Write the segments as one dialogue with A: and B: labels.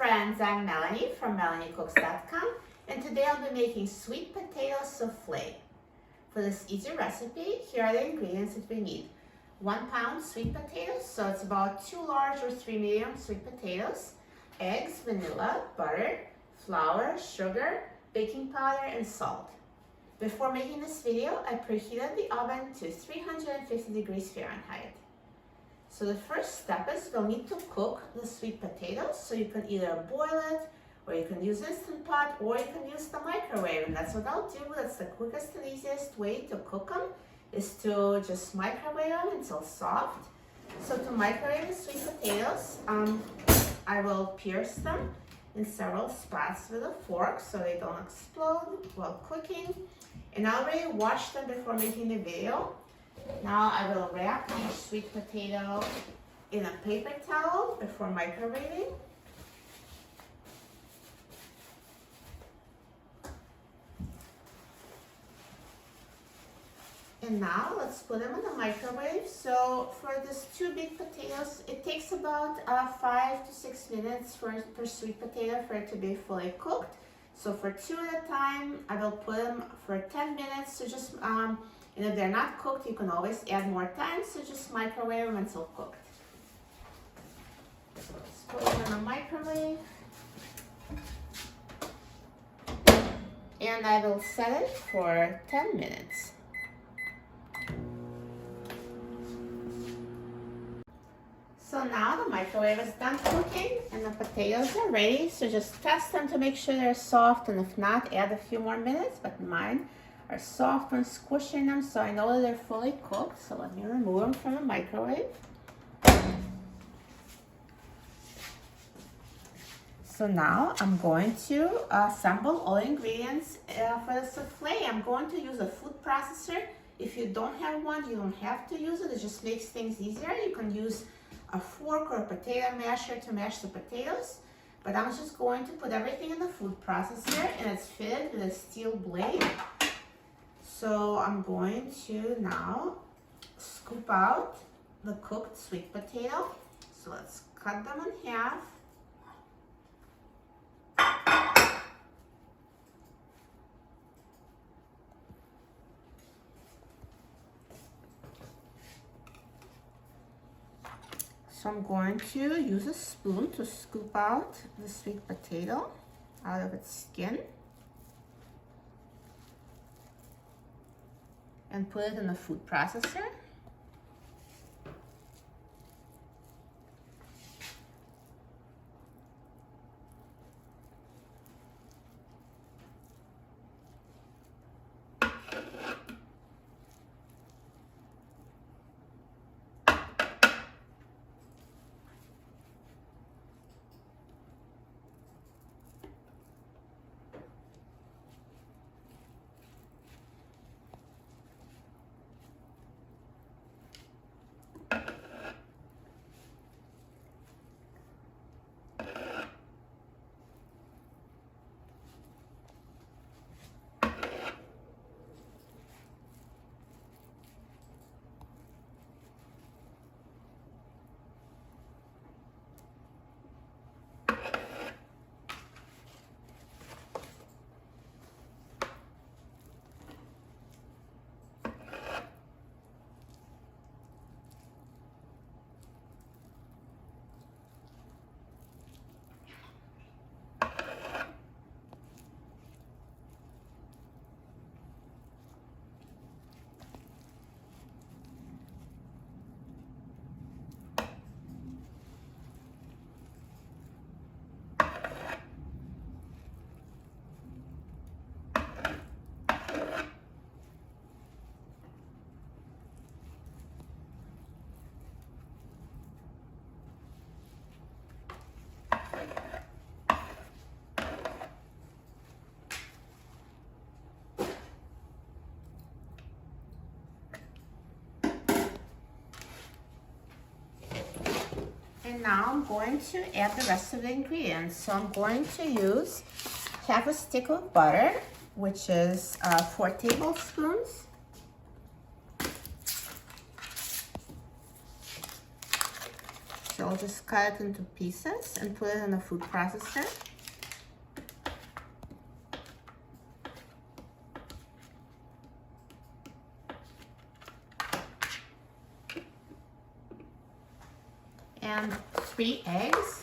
A: friends, I'm Melanie from melaniecooks.com, and today I'll be making sweet potato souffle. For this easy recipe, here are the ingredients that we need. 1 pound sweet potatoes, so it's about 2 large or 3 medium sweet potatoes, eggs, vanilla, butter, flour, sugar, baking powder, and salt. Before making this video, I preheated the oven to 350 degrees Fahrenheit. So the first step is we'll need to cook the sweet potatoes. So you can either boil it, or you can use Instant Pot, or you can use the microwave. And that's what I'll do. That's the quickest and easiest way to cook them, is to just microwave them until soft. So to microwave the sweet potatoes, I will pierce them in several spots with a fork so they don't explode while cooking. And I already washed them before making the video. Now I will wrap each sweet potato in a paper towel before microwaving. And now let's put them in the microwave. So for these 2 big potatoes, it takes about 5 to 6 minutes per sweet potato for it to be fully cooked. So for 2 at a time, I will put them for 10 minutes. So just and if they're not cooked, you can always add more time, so just microwave them until cooked. So let's put them in the microwave. And I will set it for 10 minutes. So now the microwave is done cooking and the potatoes are ready. So just test them to make sure they're soft, and if not, add a few more minutes, but mine are soft when squishing them, so I know that they're fully cooked. So let me remove them from the microwave. So now I'm going to assemble all ingredients for the souffle. I'm going to use a food processor. If you don't have one, you don't have to use it. It just makes things easier. You can use a fork or a potato masher to mash the potatoes. But I'm just going to put everything in the food processor, and it's fitted with a steel blade. So I'm going to now scoop out the cooked sweet potato. So let's cut them in half. So I'm going to use a spoon to scoop out the sweet potato out of its skin and put it in the food processor. And now I'm going to add the rest of the ingredients. So I'm going to use half a stick of butter, which is 4 tablespoons. So I'll just cut it into pieces and put it in a food processor. And 3 eggs.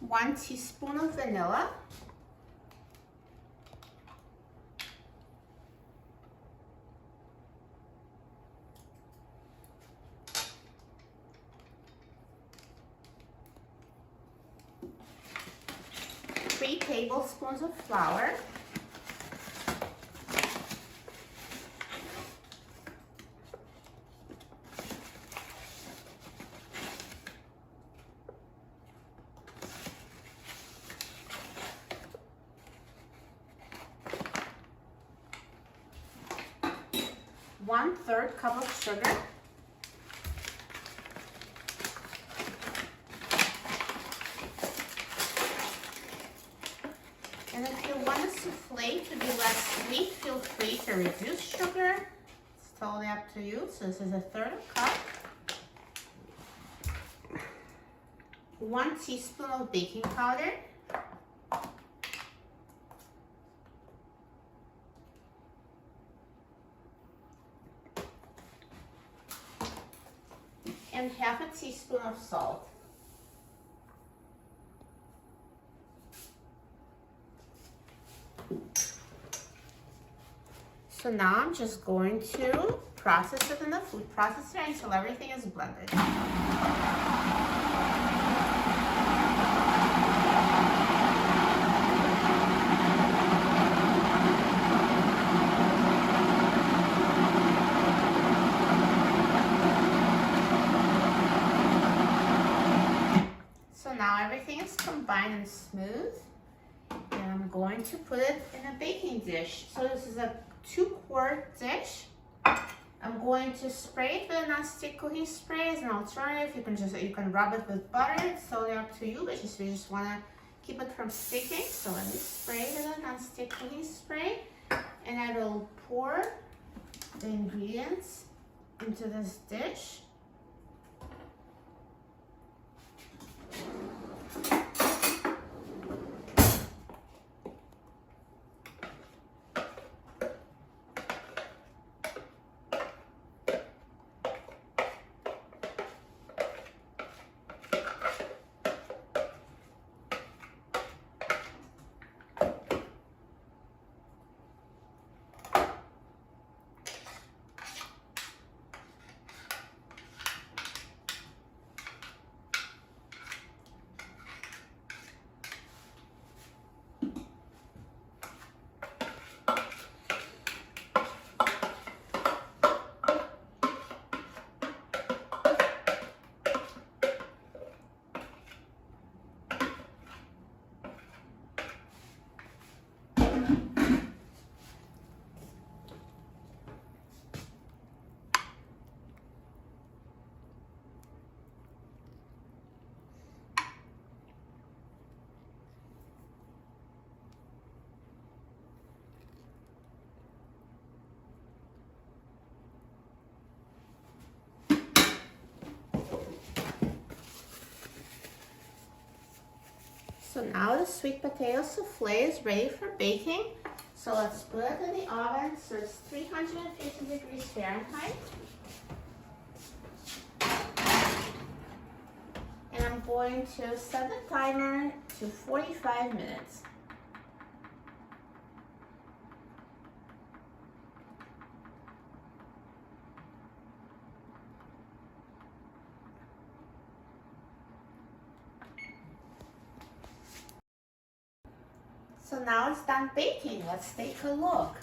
A: One teaspoon of vanilla. Three tablespoons of flour. One-third cup of sugar. And if you want the souffle to be less sweet, feel free to reduce sugar. It's totally up to you. So this is a third cup. 1 teaspoon of baking powder. And half a teaspoon of salt. So now I'm just going to process it in the food processor until everything is blended. Now everything is combined and smooth, and I'm going to put it in a baking dish. So this is a 2-quart dish. I'm going to spray it with a non-stick cooking spray as an alternative. You can rub it with butter. It's totally up to you, but you just want to keep it from sticking. So let me spray it with a non-stick cooking spray, and I will pour the ingredients into this dish. So now the sweet potato souffle is ready for baking. So let's put it in the oven. So it's 350 degrees Fahrenheit. And I'm going to set the timer to 45 minutes. So now it's done baking. Let's take a look.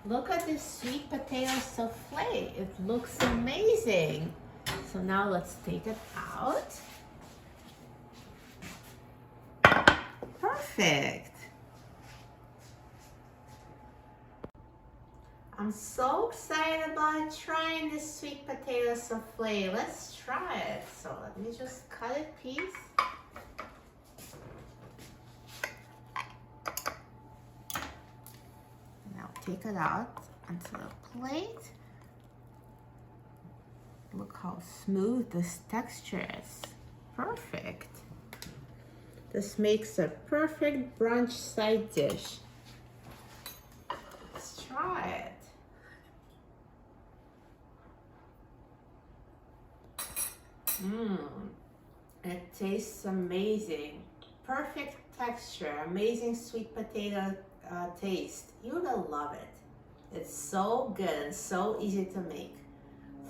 A: Look at this sweet potato souffle. It looks amazing. So now let's take it out. Perfect. I'm so excited about trying this sweet potato souffle. Let's try it. So let me just cut it piece. Now take it out onto the plate. Look how smooth this texture is. Perfect. This makes a perfect brunch side dish. Let's try it. It tastes amazing. Perfect texture, amazing sweet potato taste. You're gonna love it. It's so good and so easy to make.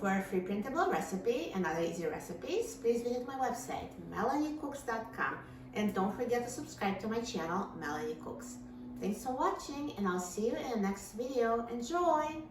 A: For a free printable recipe and other easy recipes, please visit my website, melaniecooks.com. And don't forget to subscribe to my channel, Melanie Cooks. Thanks for watching, and I'll see you in the next video. Enjoy!